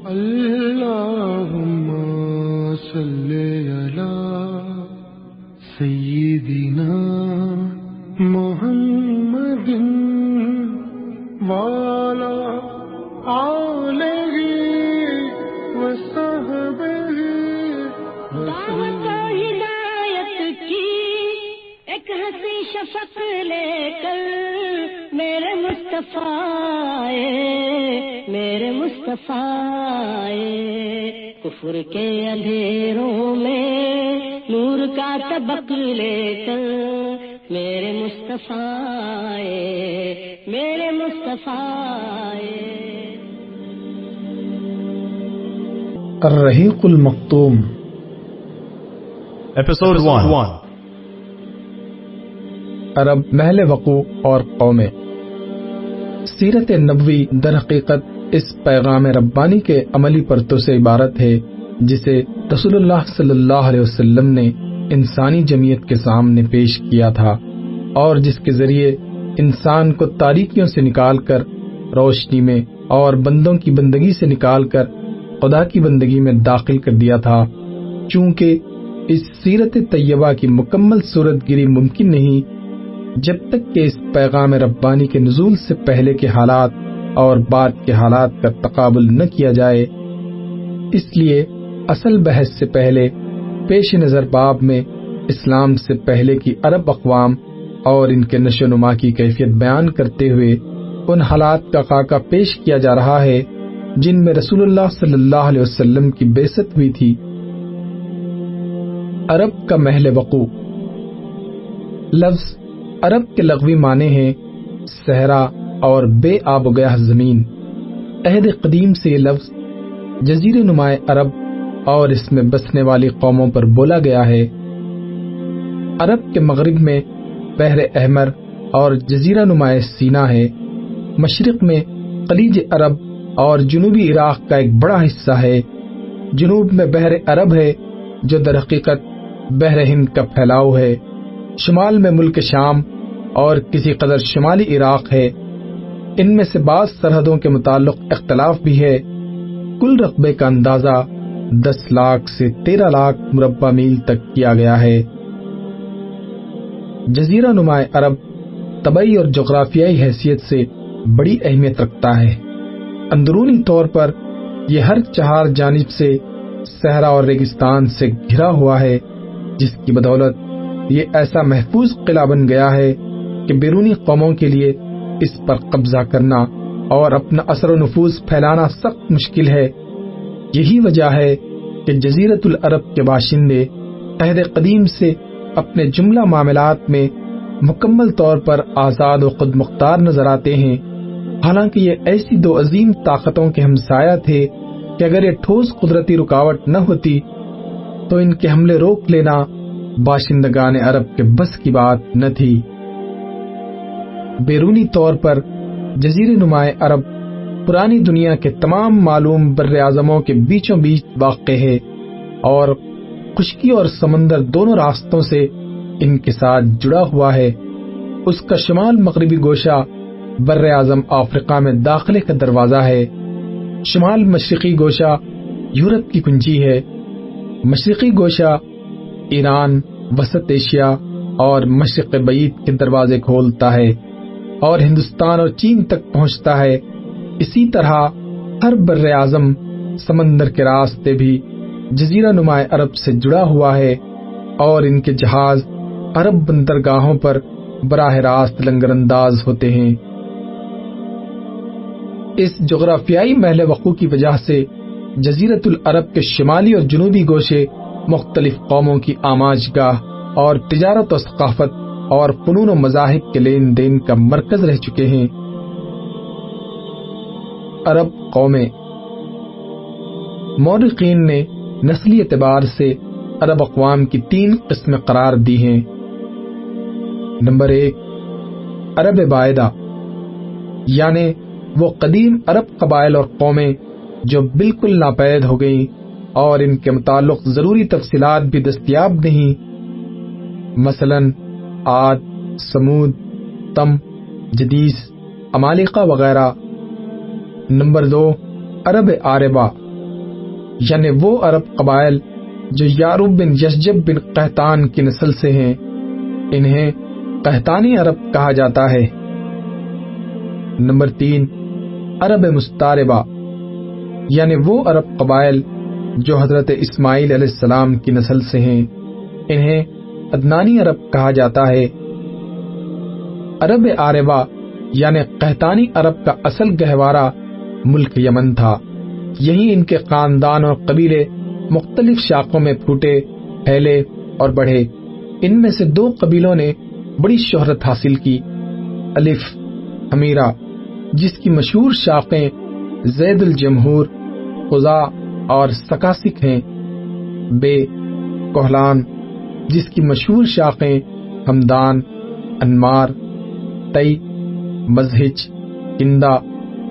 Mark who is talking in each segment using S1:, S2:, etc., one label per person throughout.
S1: اللهم صل على سيدنا محمد وعلى آلہ وصحبہ
S2: دعوت و ہدایت کی ایک ہنسی شفق لے کر میرے مصطفیٰ کفر کے اندھیروں میں نور کا طبق لے کر میرے مصطفیٰ
S3: الرحیق المختوم
S4: Episode 1.
S3: عرب، محل وقوع اور قومیں۔ سیرت نبوی در حقیقت اس پیغام ربانی کے عملی پرتو سے عبارت ہے جسے رسول اللہ صلی اللہ علیہ وسلم نے انسانی جمعیت کے سامنے پیش کیا تھا، اور جس کے ذریعے انسان کو تاریکیوں سے نکال کر روشنی میں اور بندوں کی بندگی سے نکال کر خدا کی بندگی میں داخل کر دیا تھا۔ چونکہ اس سیرت طیبہ کی مکمل صورت گیری ممکن نہیں جب تک کہ اس پیغام ربانی کے نزول سے پہلے کے حالات اور بعد کے حالات کا تقابل نہ کیا جائے۔ اس لیے اصل بحث سے پہلے پیش نظر باب میں اسلام سے پہلے کی عرب اقوام اور ان کے نشو و نما کی کیفیت بیان کرتے ہوئے ان حالات کا خاکہ پیش کیا جا رہا ہے جن میں رسول اللہ صلی اللہ علیہ وسلم کی بعثت ہوئی تھی۔ عرب کا محل وقوع۔ لفظ عرب کے لغوی معنی ہیں صحرا اور بے آب و گیا زمین۔ عہد قدیم سے یہ لفظ جزیرہ نمائے عرب اور اس میں بسنے والی قوموں پر بولا گیا ہے۔ عرب کے مغرب میں بحر احمر اور جزیرہ نمائے سینا ہے۔ مشرق میں خلیج عرب اور جنوبی عراق کا ایک بڑا حصہ ہے۔ جنوب میں بحر عرب ہے جو در حقیقت بحر ہند کا پھیلاؤ ہے۔ شمال میں ملک شام اور کسی قدر شمالی عراق ہے۔ ان میں سے بعض سرحدوں کے متعلق اختلاف بھی ہے۔ کل رقبے کا اندازہ 10 لاکھ سے 13 لاکھ مربع میل تک کیا گیا ہے۔ جزیرہ نمائے عرب طبعی اور جغرافیائی حیثیت سے بڑی اہمیت رکھتا ہے۔ اندرونی طور پر یہ ہر چہار جانب سے صحرا اور ریگستان سے گھرا ہوا ہے، جس کی بدولت یہ ایسا محفوظ قلعہ بن گیا ہے کہ بیرونی قوموں کے لیے اس پر قبضہ کرنا اور اپنا اثر و نفوذ پھیلانا سخت مشکل ہے۔ یہی وجہ ہے کہ جزیرۃ العرب کے باشندے عہد قدیم سے اپنے جملہ معاملات میں مکمل طور پر آزاد و خود مختار نظر آتے ہیں، حالانکہ یہ ایسی دو عظیم طاقتوں کے ہمسایہ تھے کہ اگر یہ ٹھوس قدرتی رکاوٹ نہ ہوتی تو ان کے حملے روک لینا باشندگان عرب کے بس کی بات نہ تھی۔ بیرونی طور پر جزیرہ نمائے عرب پرانی دنیا کے تمام معلوم بر اعظموں کے بیچوں بیچ واقع ہے اور خشکی اور سمندر دونوں راستوں سے ان کے ساتھ جڑا ہوا ہے۔ اس کا شمال مغربی گوشہ بر اعظم افریقہ میں داخلے کا دروازہ ہے۔ شمال مشرقی گوشہ یورپ کی کنجی ہے۔ مشرقی گوشہ ایران، وسط ایشیا اور مشرق بعید کے دروازے کھولتا ہے اور ہندوستان اور چین تک پہنچتا ہے۔ اسی طرح ہر بر اعظم سمندر کے راستے بھی جزیرہ نمائے عرب سے جڑا ہوا ہے اور ان کے جہاز عرب بندرگاہوں پر براہ راست لنگر انداز ہوتے ہیں۔ اس جغرافیائی محل وقوع کی وجہ سے جزیرۃ العرب کے شمالی اور جنوبی گوشے مختلف قوموں کی آماجگاہ اور تجارت و ثقافت اور فنون و مذاہب کے لین دین کا مرکز رہ چکے ہیں۔ عرب قومیں۔ مورخین نے نسلی اعتبار سے عرب اقوام کی 3 قسمیں قرار دی ہیں۔ نمبر 1، عرب باعدہ، یعنی وہ قدیم عرب قبائل اور قومیں جو بالکل ناپید ہو گئیں اور ان کے متعلق ضروری تفصیلات بھی دستیاب نہیں، مثلاً عاد، سمود، تم، جدیس، عمالقہ وغیرہ۔ نمبر 2، عرب عاربہ، یعنی وہ عرب قبائل جو یارب بن یشجب بن قحطان کی نسل سے ہیں، انہیں قحطانی عرب کہا جاتا ہے۔ نمبر 3، عرب مستعربہ، یعنی وہ عرب قبائل جو حضرت اسماعیل علیہ السلام کی نسل سے ہیں، انہیں عدنانی عرب کہا جاتا ہے۔ عرب عاربہ یعنی قحطانی عرب کا اصل گہوارہ ملک یمن تھا۔ یہی ان کے خاندان اور قبیلے مختلف شاخوں میں پھوٹے، پھیلے اور بڑھے۔ ان میں سے 2 قبیلوں نے بڑی شہرت حاصل کی۔ الف، حمیرہ، جس کی مشہور شاخیں زید الجمہور، قزا اور سکاسک ہیں۔ بے، کوہلان، جس کی مشہور شاخیں ہمدان، انمار، تئی، مزہج، کندہ،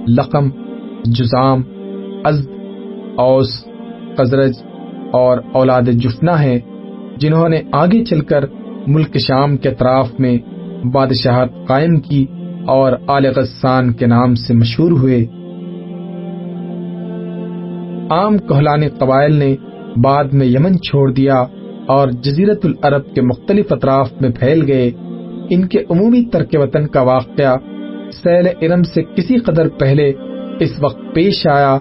S3: لقم، جزام، ازد، اوس، خزرج اور اولاد جفنا ہیں، جنہوں نے آگے چل کر ملک شام کے اطراف میں بادشاہت قائم کی اور آل غسان کے نام سے مشہور ہوئے۔ عام کوہلانی قبائل نے بعد میں یمن چھوڑ دیا اور جزیرت العرب کے مختلف اطراف میں پھیل گئے۔ ان کے عمومی ترک وطن کا واقعہ سیل ارم سے کسی قدر پہلے اس وقت پیش آیا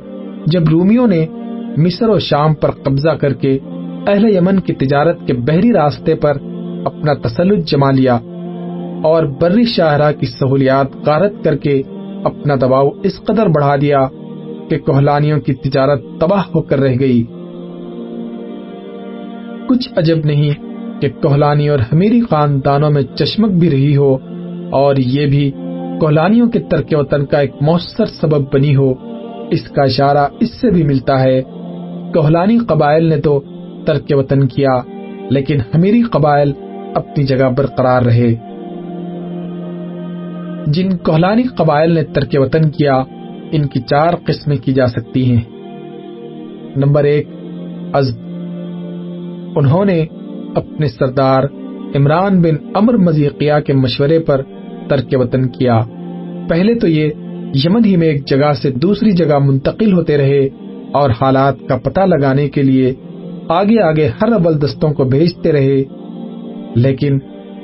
S3: جب رومیوں نے مصر و شام پر قبضہ کر کے اہل یمن کی تجارت کے بحری راستے پر اپنا تسلط جما لیا اور بری شاہراہ کی سہولیات غارت کر کے اپنا دباؤ اس قدر بڑھا دیا کہ کوہلانیوں کی تجارت تباہ ہو کر رہ گئی۔ کچھ عجب نہیں کہ کوہلانی اور حمیری خاندانوں میں چشمک بھی رہی ہو اور یہ بھی کوہلانیوں کے ترک وطن کا ایک مؤثر سبب بنی ہو۔ اس کا اشارہ اس سے بھی ملتا ہے۔ کوہلانی قبائل نے تو ترک وطن کیا، لیکن حمیری قبائل اپنی جگہ برقرار رہے۔ جن کوہلانی قبائل نے ترک وطن کیا، ان کی 4 قسمیں کی جا سکتی ہیں۔ نمبر 1، ازد۔ انہوں نے اپنے سردار عمران بن عمر مزیقیہ کے مشورے پر ترک وطن کیا۔ پہلے تو یہ یمن ہی میں ایک جگہ سے دوسری جگہ منتقل ہوتے رہے اور حالات کا پتہ لگانے کے لیے آگے آگے ہر اول دستوں کو بھیجتے رہے، لیکن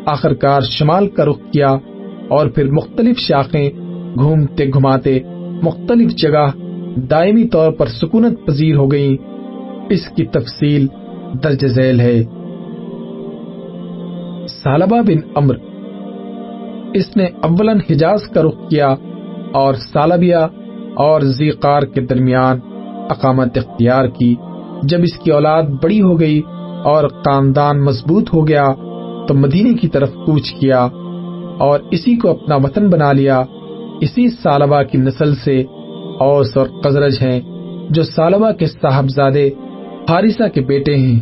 S3: آخرکار شمال کا رخ کیا اور پھر مختلف شاخیں گھومتے گھماتے مختلف جگہ دائمی طور پر سکونت پذیر ہو گئیں۔ اس کی تفصیل درج ذیل ہے۔ ثعلبہ بن عمر، اس نے اولاً حجاز کا رخ کیا اور ثعلبیہ اور ذیقار کے درمیان اقامت اختیار کی۔ جب اس کی اولاد بڑی ہو گئی اور خاندان مضبوط ہو گیا تو مدینے کی طرف کوچ کیا اور اسی کو اپنا وطن بنا لیا۔ اسی ثعلبہ کی نسل سے اوس اور خزرج ہیں، جو ثعلبہ کے صاحبزادے حارثہ کے بیٹے ہیں۔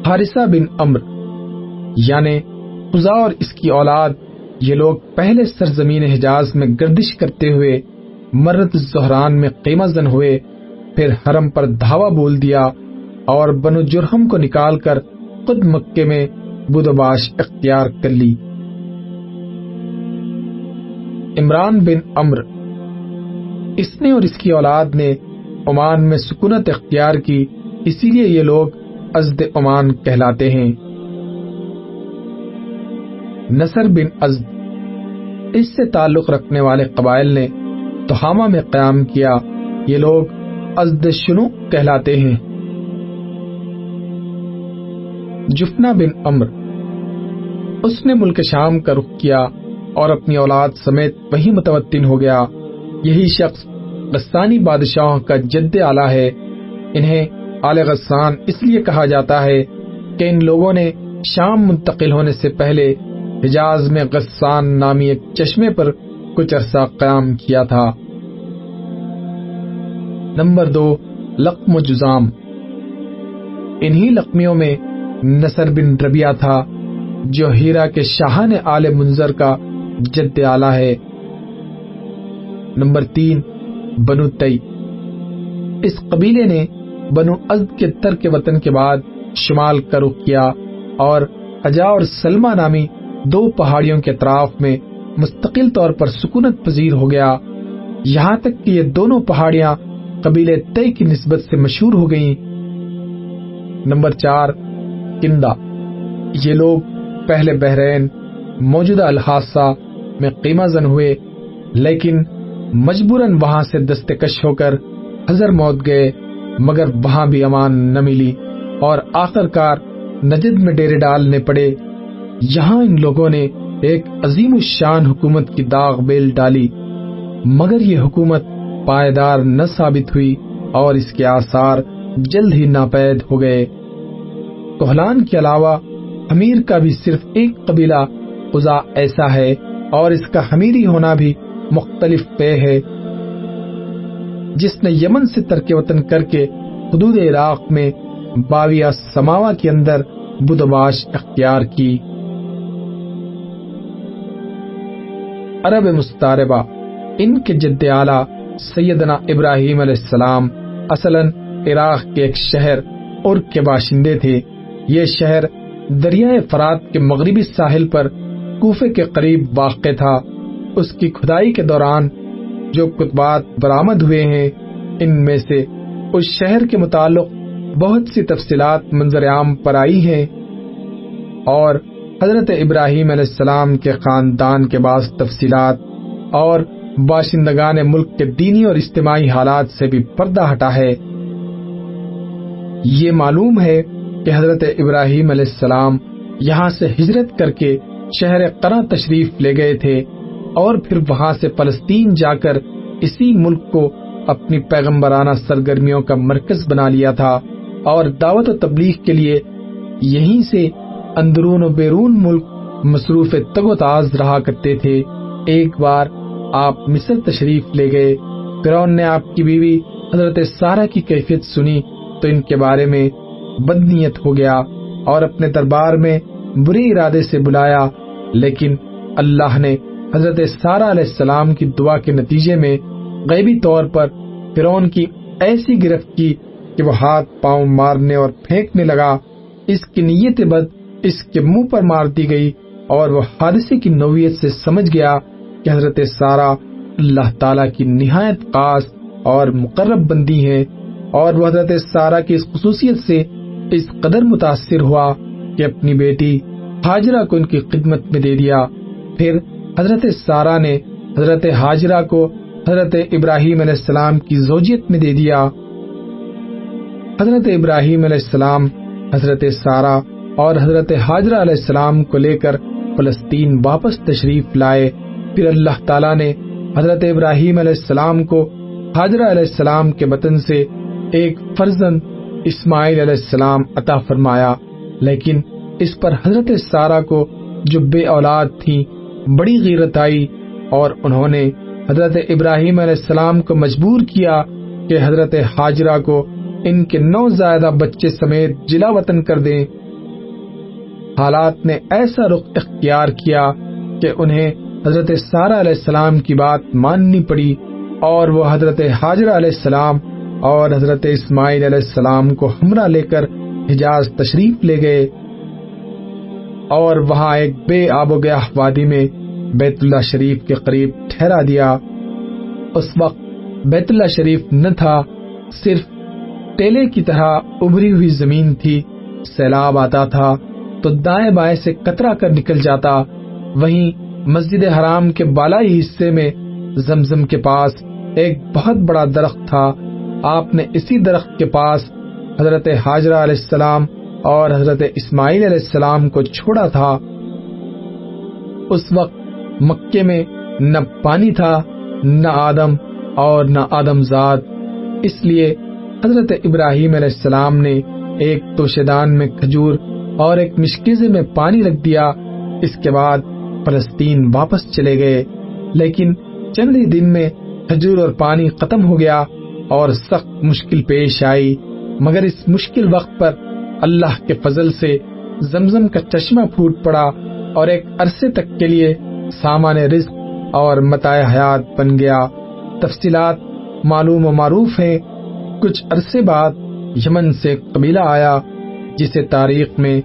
S3: حارثہ بن عمر یعنی قزا اور اس کی اولاد، یہ لوگ پہلے سرزمین حجاز میں گردش کرتے ہوئے مرت الزہران میں قیمہ زن ہوئے، پھر حرم پر دھاوا بول دیا اور بنو جرہم کو نکال کر خود مکے میں بدوباش اختیار کر لی۔ عمران بن عمر، اس نے اور اس کی اولاد نے عمان میں سکونت اختیار کی، اسی لیے یہ لوگ ازد عمان کہلاتے ہیں۔ نصر بن ازد، اس سے تعلق رکھنے والے قبائل نے تہامہ میں قیام کیا، یہ لوگ ازد شنو کہلاتے ہیں۔ جفنا بن عمر، اس نے ملک شام کا رخ کیا اور اپنی اولاد سمیت وہی متوطن ہو گیا۔ یہی شخص غسانی بادشاہوں کا جد اعلیٰ ہے۔ انہیں آل غسان اس لیے کہا جاتا ہے کہ ان لوگوں نے شام منتقل ہونے سے پہلے حجاز میں غسان نامی ایک چشمے پر کچھ عرصہ قیام کیا تھا۔ نمبر 2، لقم و جزام۔ انہی لقمیوں میں نصر بن ربیعہ تھا، جو ہیرا کے شاہان آل منظر کا جد اعلیٰ ہے۔ نمبر 3، بنو تئی۔ اس قبیلے نے بنو ازد کے ترک وطن کے بعد شمال کا رخ کیا اور حجا اور سلمہ نامی 2 پہاڑیوں کے اطراف میں مستقل طور پر سکونت پذیر ہو گیا۔ یہاں تک کہ یہ دونوں پہاڑیاں قبیلے طے کی نسبت سے مشہور ہو گئیں۔ نمبر 4، کندہ۔ یہ لوگ پہلے بحرین موجودہ الحاصہ میں قیمہ زن ہوئے، لیکن مجبوراً وہاں سے دستکش ہو کر حضر موت گئے، مگر وہاں بھی امان نہ ملی اور آخر کار نجد میں ڈیرے ڈالنے پڑے۔ یہاں ان لوگوں نے ایک عظیم الشان حکومت کی داغ بیل ڈالی، مگر یہ حکومت پائیدار نہ ثابت ہوئی اور اس کے آثار جلد ہی ناپید ہو گئے۔ کوہلان کے علاوہ حمیر کا بھی صرف ایک قبیلہ قزا ایسا ہے، اور اس کا حمیری ہونا بھی مختلف پے ہے، جس نے یمن سے ترک وطن کر کے حدود عراق میں باویہ سماوا کے اندر بدماش اختیار کی۔ عرب مستعربہ۔ ان کے جد اعلیٰ سیدنا ابراہیم علیہ السلام اصلاً عراق کے ایک شہر عرق کے باشندے تھے۔ یہ شہر دریائے فرات کے مغربی ساحل پر کوفے کے قریب واقع تھا۔ اس کی کھدائی کے دوران جو کتبات برآمد ہوئے ہیں، ان میں سے اس شہر کے متعلق بہت سی تفصیلات منظر عام پر آئی ہیں، اور حضرت ابراہیم علیہ السلام کے خاندان کے بعض تفصیلات اور باشندگان ملک کے دینی اور اجتماعی حالات سے بھی پردہ ہٹا ہے۔ یہ معلوم ہے کہ حضرت ابراہیم علیہ السلام یہاں سے ہجرت کر کے شہر قرہ تشریف لے گئے تھے، اور پھر وہاں سے فلسطین جا کر اسی ملک کو اپنی پیغمبرانہ سرگرمیوں کا مرکز بنا لیا تھا، اور دعوت و تبلیغ کے لیے یہیں سے اندرون و بیرون ملک مصروف تگ و تاز رہا کرتے تھے۔ ایک بار آپ مصر تشریف لے گئے۔ فرعون نے آپ کی بیوی حضرت سارہ کی کیفیت سنی تو ان کے بارے میں بدنیت ہو گیا اور اپنے دربار میں برے ارادے سے بلایا، لیکن اللہ نے حضرت سارہ علیہ السلام کی دعا کے نتیجے میں غیبی طور پر فرعون کی ایسی گرفت کی کہ وہ ہاتھ پاؤں مارنے اور پھینکنے لگا۔ اس کی نیت بد اس کے منہ پر مار دی گئی، اور وہ حادثے کی نوعیت سے سمجھ گیا کہ حضرت سارہ اللہ تعالیٰ کی نہایت خاص اور مقرب بندی ہے، اور وہ حضرت سارہ کی اس خصوصیت سے اس قدر متاثر ہوا کہ اپنی بیٹی ہاجرہ کو ان کی خدمت میں دے دیا۔ پھر حضرت سارہ نے حضرت ہاجرہ کو حضرت ابراہیم علیہ السلام کی زوجیت میں دے دیا۔ حضرت ابراہیم علیہ السلام حضرت سارہ اور حضرت ہاجرہ علیہ السلام کو لے کر فلسطین واپس تشریف لائے۔ پھر اللہ تعالیٰ نے حضرت ابراہیم علیہ السلام کو ہاجرہ علیہ السلام کے بطن سے ایک فرزند اسماعیل علیہ السلام عطا فرمایا، لیکن اس پر حضرت سارہ کو جو بے اولاد تھی بڑی غیرت آئی، اور انہوں نے حضرت ابراہیم علیہ السلام کو مجبور کیا کہ حضرت ہاجرہ کو ان کے نوزائیدہ بچے سمیت جلا وطن کر دیں۔ حالات نے ایسا رخ اختیار کیا کہ انہیں حضرت سارہ علیہ السلام کی بات ماننی پڑی، اور وہ حضرت ہاجرہ علیہ السلام اور حضرت اسماعیل علیہ السلام کو ہمراہ لے کر حجاز تشریف لے گئے، اور وہاں ایک بے آب و گیاہ وادی میں بیت اللہ شریف کے قریب ٹھہرا دیا۔ اس وقت بیت اللہ شریف نہ تھا، صرف ٹیلے کی طرح ابری ہوئی زمین تھی۔ سیلاب آتا تھا تو دائیں بائیں سے کترا کر نکل جاتا۔ وہیں مسجد حرام کے بالائی حصے میں زمزم کے پاس ایک بہت بڑا درخت تھا۔ آپ نے اسی درخت کے پاس حضرت ہاجرہ علیہ السلام اور حضرت اسماعیل علیہ السلام کو چھوڑا تھا۔ اس وقت مکے میں نہ پانی تھا، نہ آدم اور نہ آدم زاد، اس لیے حضرت ابراہیم علیہ السلام نے ایک توشیدان میں کھجور اور ایک مشکیزے میں پانی رکھ دیا۔ اس کے بعد فلسطین واپس چلے گئے، لیکن چند ہی دن میں کھجور اور پانی ختم ہو گیا اور سخت مشکل پیش آئی، مگر اس مشکل وقت پر اللہ کے فضل سے زمزم کا چشمہ پھوٹ پڑا اور ایک عرصے تک کے لیے سامان رزق اور متاع حیات بن گیا۔ تفصیلات معلوم و معروف ہیں۔ کچھ عرصے بعد یمن سے ایک قبیلہ آیا جسے تاریخ میں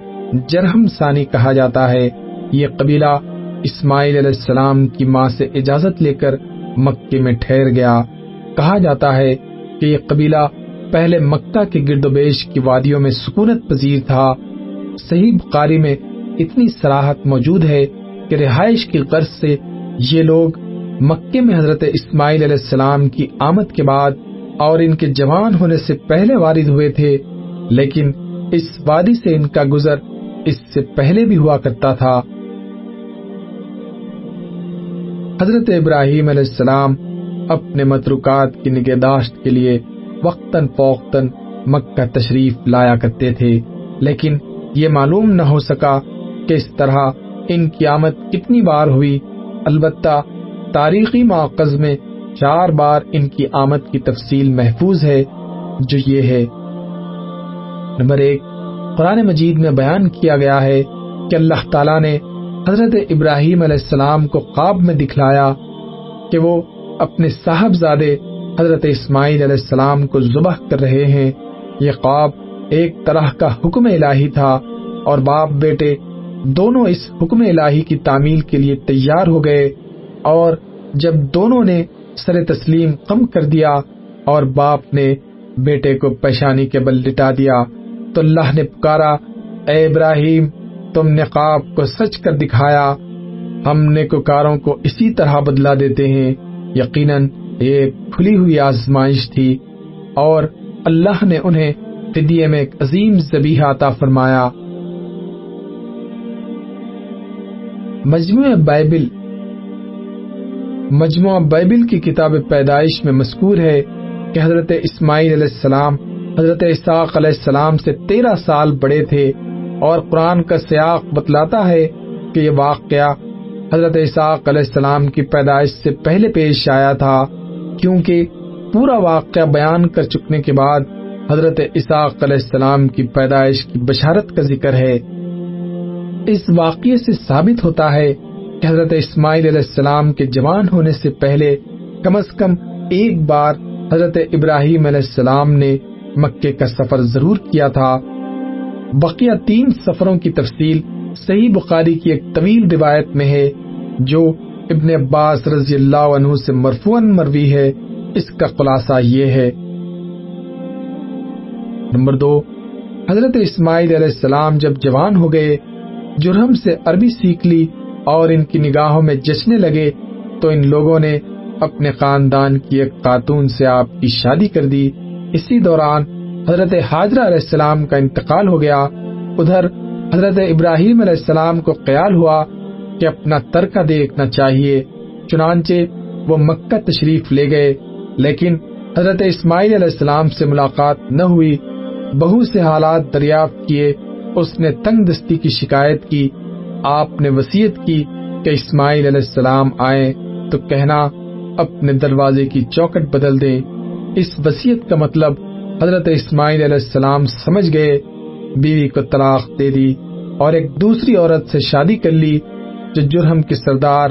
S3: جرہم ثانی کہا جاتا ہے۔ یہ قبیلہ اسماعیل علیہ السلام کی ماں سے اجازت لے کر مکے میں ٹھہر گیا۔ کہا جاتا ہے کہ یہ قبیلہ پہلے مکہ کے گرد و بیش کی وادیوں میں سکونت پذیر تھا۔ صحیح بخاری میں اتنی صراحت موجود ہے کہ رہائش کی غرض سے یہ لوگ مکے میں حضرت اسماعیل علیہ السلام کی آمد کے بعد اور ان کے جوان ہونے سے پہلے وارد ہوئے تھے، لیکن اس وادی سے ان کا گزر اس سے پہلے بھی ہوا کرتا تھا۔ حضرت ابراہیم علیہ السلام اپنے متروکات کی نگہداشت کے لیے وقتاً فوقتاً مکہ تشریف لایا کرتے تھے، لیکن یہ معلوم نہ ہو سکا کہ اس طرح ان کی آمد کتنی بار ہوئی۔ البتہ تاریخی مآخذ میں 4 بار ان کی آمد کی تفصیل محفوظ ہے، جو یہ ہے: نمبر 1، قرآن مجید میں بیان کیا گیا ہے کہ اللہ تعالیٰ نے حضرت ابراہیم علیہ السلام کو خواب میں دکھلایا کہ وہ اپنے صاحبزادے حضرت اسماعیل علیہ السلام کو ذبح کر رہے ہیں۔ یہ خواب ایک طرح کا حکم الہی تھا اور باپ بیٹے دونوں اس حکم الہی کی تعمیل کے لیے تیار ہو گئے، اور جب دونوں نے سر تسلیم خم کر دیا اور باپ نے بیٹے کو پیشانی کے بل لٹا دیا تو اللہ نے پکارا، اے ابراہیم، تم نے خواب کو سچ کر دکھایا، ہم نیکوکاروں کو اسی طرح بدلہ دیتے ہیں۔ یقیناً ایک کھلی ہوئی آزمائش تھی اور اللہ نے انہیں فدیے میں ایک عظیم ذبیحہ عطا فرمایا۔ مجموعہ بائبل کی کتاب پیدائش میں مذکور ہے کہ حضرت اسماعیل علیہ السلام حضرت اسحاق علیہ السلام سے 13 سال بڑے تھے، اور قرآن کا سیاق بتلاتا ہے کہ یہ واقعہ حضرت اسحاق علیہ السلام کی پیدائش سے پہلے پیش آیا تھا، کیونکہ پورا واقعہ بیان کر چکنے کے بعد حضرت اسحاق علیہ السلام کی پیدائش کی بشارت کا ذکر ہے۔ اس واقعے سے ثابت ہوتا ہے کہ حضرت اسماعیل علیہ السلام کے جوان ہونے سے پہلے کم از کم ایک بار حضرت ابراہیم علیہ السلام نے مکے کا سفر ضرور کیا تھا۔ بقیہ 3 سفروں کی تفصیل صحیح بخاری کی ایک طویل روایت میں ہے، جو ابن عباس رضی اللہ عنہ سے مرفوعاً مروی ہے۔ اس کا خلاصہ یہ ہے: نمبر 2، حضرت اسماعیل علیہ السلام جب جوان ہو گئے، جرہم سے عربی سیکھ لی اور ان کی نگاہوں میں جچنے لگے تو ان لوگوں نے اپنے خاندان کی ایک خاتون سے آپ کی شادی کر دی۔ اسی دوران حضرت ہاجرہ علیہ السلام کا انتقال ہو گیا۔ ادھر حضرت ابراہیم علیہ السلام کو خیال ہوا کہ اپنا ترکہ دیکھنا چاہیے، چنانچہ وہ مکہ تشریف لے گئے، لیکن حضرت اسماعیل علیہ السلام سے ملاقات نہ ہوئی۔ بہو سے حالات دریافت کیے، اس نے تنگ دستی کی شکایت کی۔ آپ نے وصیت کی کہ اسماعیل علیہ السلام آئیں تو کہنا اپنے دروازے کی چوکٹ بدل دیں۔ اس وصیت کا مطلب حضرت اسماعیل علیہ السلام سمجھ گئے، بیوی کو طلاق دے دی اور ایک دوسری عورت سے شادی کر لی، جو جرہم کے سردار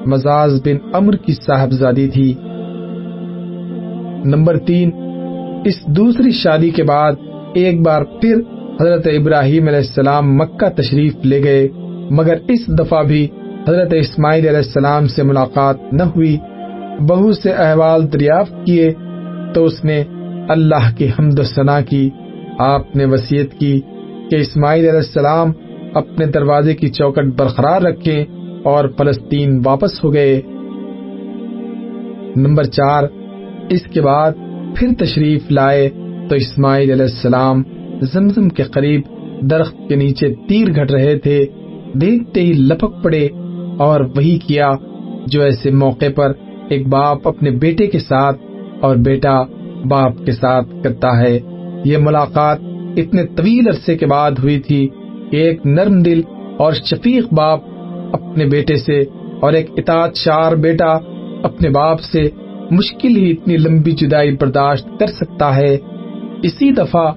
S3: مزاز بن عمر کی صاحبزادی تھی۔ نمبر 3، اس دوسری شادی کے بعد ایک بار پھر حضرت ابراہیم علیہ السلام مکہ تشریف لے گئے، مگر اس دفعہ بھی حضرت اسماعیل علیہ السلام سے ملاقات نہ ہوئی۔ بہو سے احوال دریافت کیے تو اس نے اللہ کی حمد و ثنا کی۔ آپ نے وصیت کی کہ اسماعیل علیہ السلام اپنے دروازے کی چوکٹ برقرار رکھیں، اور فلسطین واپس ہو گئے۔ نمبر 4، اس کے بعد پھر تشریف لائے تو اسماعیل علیہ السلام زمزم کے قریب درخت کے نیچے تیر گھڑ رہے تھے، دیکھتے ہی لپک پڑے اور وہی کیا جو ایسے موقع پر ایک باپ اپنے بیٹے کے ساتھ اور بیٹا باپ کے ساتھ کرتا ہے۔ یہ ملاقات اتنے طویل عرصے کے بعد ہوئی تھی کہ ایک نرم دل اور شفیق باپ اپنے بیٹے سے اور ایک اطاعت شار بیٹا اپنے باپ سے مشکل ہی اتنی لمبی جدائی برداشت کر سکتا ہے۔ اسی دفعہ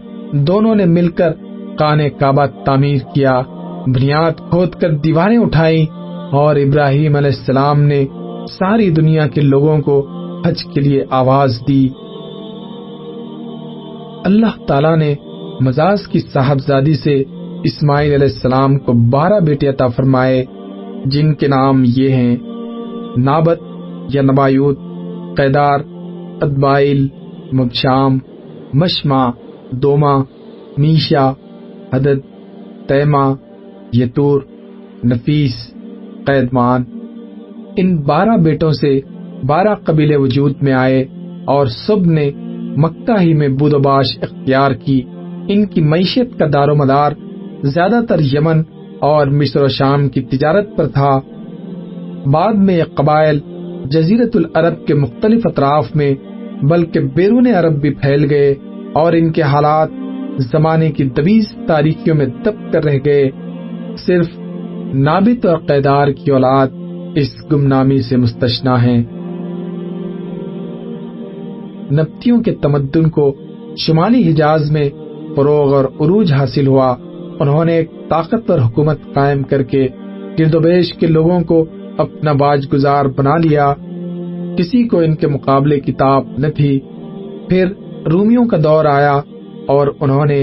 S3: دونوں نے مل کر خانہ کعبہ تعمیر کیا، بنیاد کھود کر دیواریں اٹھائیں، اور ابراہیم علیہ السلام نے ساری دنیا کے لوگوں کو حج کے لیے آواز دی۔ اللہ تعالیٰ نے مزاز کی صاحبزادی سے اسماعیل علیہ السلام کو 12 بیٹے عطا فرمائے، جن کے نام یہ ہیں: نابت یا نبایوت، قیدار، ادبائل، مبشام، مشمع، دوما، میشا، عدد، تیمہ، یتور، نفیس، قیدمان۔ ان 12 بیٹوں سے 12 قبیلے وجود میں آئے اور سب نے مکہ ہی میں بود و باش اختیار کی۔ ان کی معیشت کا دار و مدار زیادہ تر یمن اور مصر و شام کی تجارت پر تھا۔ بعد میں یہ قبائل جزیرۃ العرب کے مختلف اطراف میں بلکہ بیرون عرب بھی پھیل گئے اور ان کے حالات زمانے کی طویل تاریکیوں میں دب کر رہ گئے۔ صرف نابت اور قیدار کی اولاد اس گمنامی سے مستثنیٰ ہیں۔ نبتیوں کے تمدن کو شمالی حجاز میں فروغ اور عروج حاصل ہوا۔ انہوں نے ایک طاقتور حکومت قائم کر کے گرد و بیش کے لوگوں کو اپنا باج گزار بنا لیا۔ کسی کو ان کے مقابلے کی طاقت نہ تھی۔ پھر رومیوں کا دور آیا اور انہوں نے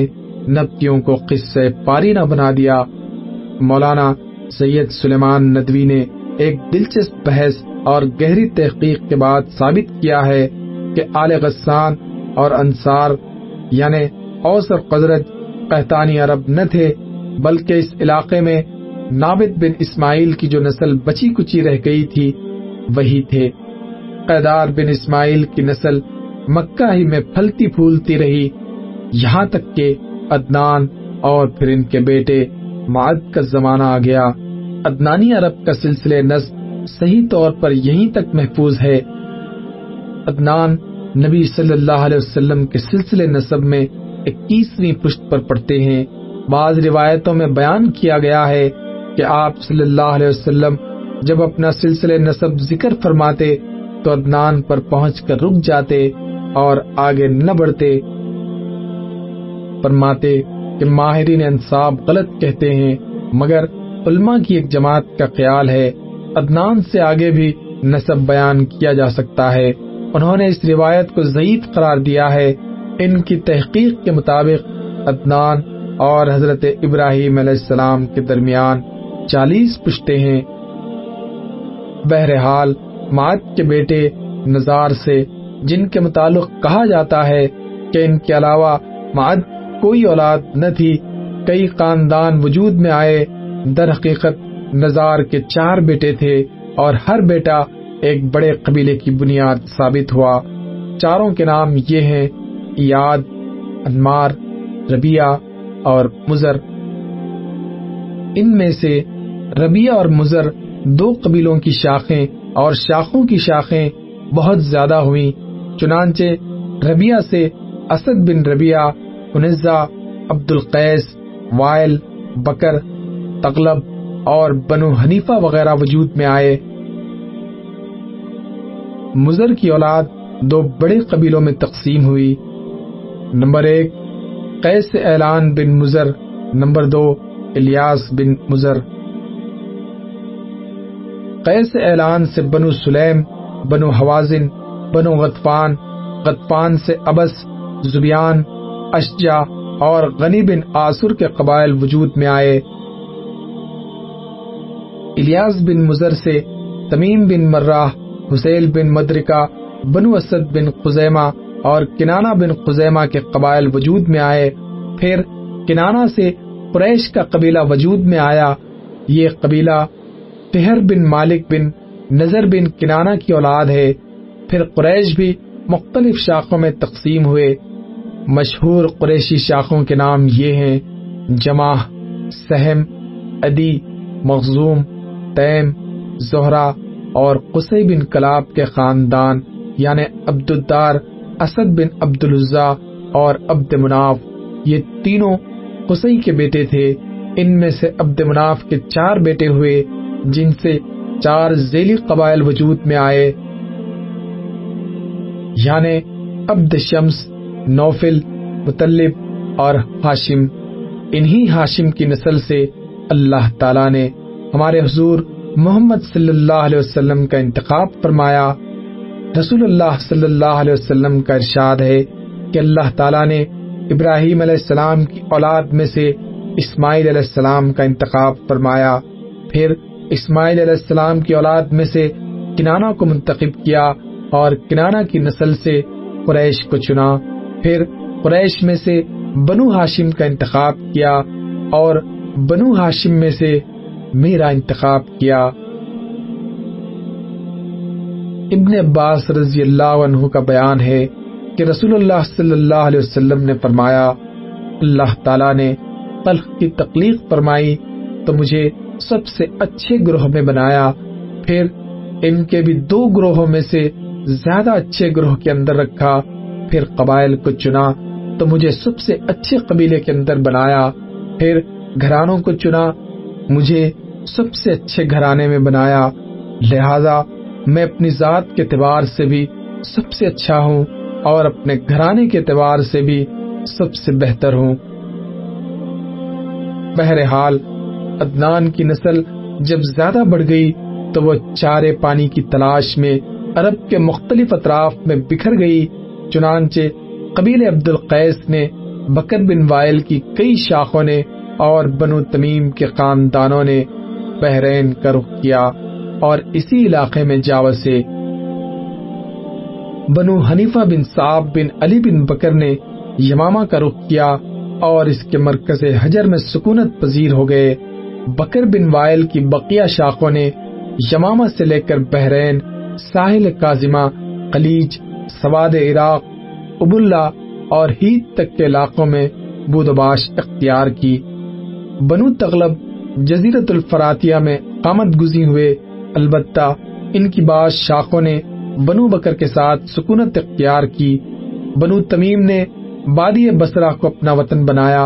S3: نبتیوں کو قصے پارینہ بنا دیا۔ مولانا سید سلیمان ندوی نے ایک دلچسپ بحث اور گہری تحقیق کے بعد ثابت کیا ہے کہ آل غسان اور انصار یعنی اوس اور خزرج قحطانی عرب نہ تھے، بلکہ اس علاقے میں نابت بن اسماعیل کی جو نسل بچی کچی رہ گئی تھی وہی تھے۔ قیدار بن اسماعیل کی نسل مکہ ہی میں پھلتی پھولتی رہی، یہاں تک کہ عدنان اور پھر ان کے بیٹے معد کا زمانہ آ گیا۔ عدنانی عرب کا سلسلہ نسب صحیح طور پر یہیں تک محفوظ ہے۔ عدنان نبی صلی اللہ علیہ وسلم کے سلسلے نسب میں 21ویں پشت پر پڑتے ہیں۔ بعض روایتوں میں بیان کیا گیا ہے کہ آپ صلی اللہ علیہ وسلم جب اپنا سلسلے نسب ذکر فرماتے تو عدنان پر پہنچ کر رک جاتے اور آگے نہ بڑھتے۔ فرماتے کہ ماہرین انساب غلط کہتے ہیں، مگر علماء کی ایک جماعت کا خیال ہے عدنان سے آگے بھی نسب بیان کیا جا سکتا ہے۔ انہوں نے اس روایت کو ضعیف قرار دیا ہے۔ ان کی تحقیق کے مطابق عدنان اور حضرت ابراہیم علیہ السلام کے درمیان 40 پشتیں ہیں۔ بہرحال معد کے بیٹے نزار سے، جن کے متعلق کہا جاتا ہے کہ ان کے علاوہ معد کوئی اولاد نہ تھی، کئی خاندان وجود میں آئے۔ در حقیقت نزار کے 4 بیٹے تھے اور ہر بیٹا ایک بڑے قبیلے کی بنیاد ثابت ہوا۔ چاروں کے نام یہ ہیں: ایاد، انمار، ربیہ اور مزر۔ ان میں سے ربیہ اور مزر 2 قبیلوں کی شاخیں اور شاخوں کی شاخیں بہت زیادہ ہوئیں۔ چنانچہ ربیہ سے اسد بن ربیہ، عنزہ، عبد القیس، وائل، بکر، تغلب اور بنو حنیفہ وغیرہ وجود میں آئے۔ مزر کی اولاد 2 بڑے قبیلوں میں تقسیم ہوئی۔ نمبر 1 قیس اعلان بن مزر، نمبر 2 الیاس بن مزر۔ قیس اعلان سے بنو سلیم، بنو حوازن، بنو غطفان، غطفان سے ابس، زبیان، اشجع اور غنی بن آسر کے قبائل وجود میں آئے۔ الیاس بن مزر سے تمیم بن مرہ، حسیل بن مدرکہ، بنو اسد بن خزیمہ اور کنانہ بن خزیمہ کے قبائل وجود میں آئے۔ پھر کنانہ سے قریش کا قبیلہ وجود میں آیا۔ یہ قبیلہ فہر بن مالک بن نظر بن کنانہ کی اولاد ہے۔ پھر قریش بھی مختلف شاخوں میں تقسیم ہوئے۔ مشہور قریشی شاخوں کے نام یہ ہیں: جماح، سہم، عدی، مخزوم، تیم، زہرہ اور قصی بن کلاب کے خاندان یعنی عبد الدار، اسد بن عبد العزیٰ اور عبد مناف، یہ تینوں قصی کے بیٹے تھے۔ ان میں سے عبد مناف کے 4 بیٹے ہوئے، جن سے 4 ذیلی قبائل وجود میں آئے، یعنی عبد شمس، نوفل، مطلب اور ہاشم۔ انہی ہاشم کی نسل سے اللہ تعالیٰ نے ہمارے حضور محمد صلی اللہ علیہ وسلم کا انتخاب فرمایا۔ رسول اللہ صلی اللہ علیہ وسلم کا ارشاد ہے کہ اللہ تعالیٰ نے ابراہیم علیہ السلام کی اولاد میں سے اسماعیل علیہ السلام کا انتخاب فرمایا، پھر اسماعیل علیہ السلام کی اولاد میں سے کنانہ کو منتخب کیا اور کنانہ کی نسل سے قریش کو چنا، پھر قریش میں سے بنو ہاشم کا انتخاب کیا اور بنو ہاشم میں سے میرا انتخاب کیا۔ ابن عباس رضی اللہ عنہ کا بیان ہے کہ رسول اللہ صلی اللہ علیہ وسلم نے فرمایا، اللہ تعالیٰ نے خلق کی تخلیق فرمائی تو مجھے سب سے اچھے گروہ میں بنایا، پھر ان کے بھی 2 گروہوں میں سے زیادہ اچھے گروہ کے اندر رکھا، پھر قبائل کو چنا تو مجھے سب سے اچھے قبیلے کے اندر بنایا، پھر گھرانوں کو چنا، مجھے سب سے اچھے گھرانے میں بنایا، لہذا میں اپنی ذات کے اعتبار سے بھی سب سے اچھا ہوں اور اپنے گھرانے کے اعتبار سے بھی سب سے بہتر ہوں۔ بہرحال عدنان کی نسل جب زیادہ بڑھ گئی تو وہ چارے پانی کی تلاش میں عرب کے مختلف اطراف میں بکھر گئی، چنانچہ قبیلے عبد القیس نے بکر بن وائل کی کئی شاخوں نے اور بنو تمیم کے خاندانوں نے بحرین کا رخ کیا اور اسی علاقے میں جا بسے۔ بنو حنیفہ بن صعب بن علی بن بکر نے یمامہ کا رخ کیا اور اس کے مرکز حجر میں سکونت پذیر ہو گئے۔ بکر بن وائل کی بقیہ شاخوں نے یمامہ سے لے کر بحرین، ساحل کاظمہ، خلیج، سواد عراق، ابواللہ اور ہیت تک کے علاقوں میں بود و باش اختیار کی۔ بنو تغلب جزیرت الفراتیہ میں قامت گزین ہوئے، البتہ ان کی بعض شاخوں نے بنو بکر کے ساتھ سکونت اختیار کی۔ بنو تمیم نے وادی بصرہ کو اپنا وطن بنایا،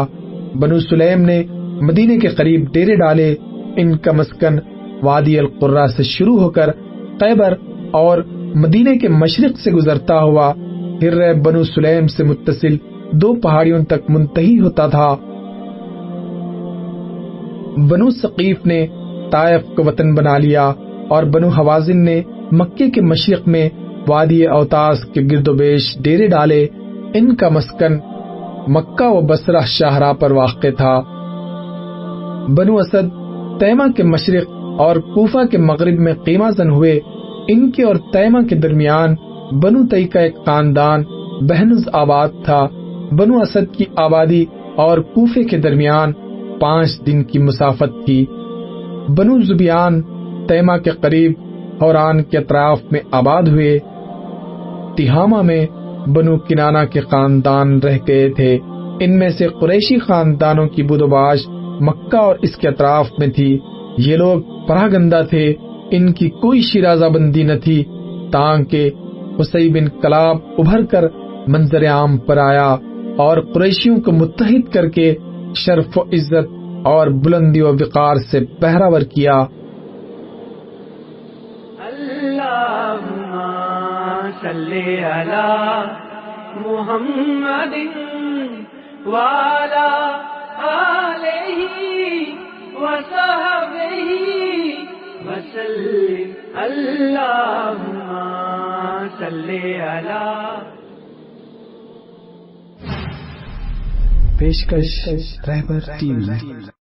S3: بنو سلیم نے مدینے کے قریب ڈیرے ڈالے، ان کا مسکن وادی القرہ سے شروع ہو کر خیبر اور مدینے کے مشرق سے گزرتا ہوا ہرہ بنو سلیم سے متصل 2 پہاڑیوں تک منتہی ہوتا تھا۔ بنو ثقیف نے طائف کو وطن بنا لیا اور بنو حوازن نے مکے کے مشرق میں وادی اوتاس کے گرد و بیش ڈیرے ڈالے، ان کا مسکن مکہ و بصرہ شاہراہ پر واقع تھا۔ بنو اسد تیمہ کے مشرق اور کوفہ کے مغرب میں قیمہ زن ہوئے، ان کے اور تیمہ کے درمیان بنو تئی کا ایک خاندان بہنز آباد تھا۔ بنو اسد کی آبادی اور کوفے کے درمیان 5 دن کی مسافت تھی۔ بنو زبیان تیمہ کے قریب حوران کے اطراف میں آباد ہوئے۔ تہامہ میں بنو کنانہ کے خاندان رہ گئے تھے، ان میں سے قریشی خاندانوں کی بود و باش مکہ اور اس کے اطراف میں تھی۔ یہ لوگ پراگندہ تھے، ان کی کوئی شیرازہ بندی نہ تھی، تاکہ حسین بن کلاب ابھر کر منظر عام پر آیا اور قریشیوں کو متحد کر کے شرف و عزت اور بلندی و وقار سے بہرہور کیا۔
S4: اللہم صلی علی محمد وعلی آلہ وصحبہ وسلم۔ اللہم صلی علی۔
S3: پیشکش رہبر ٹی وی۔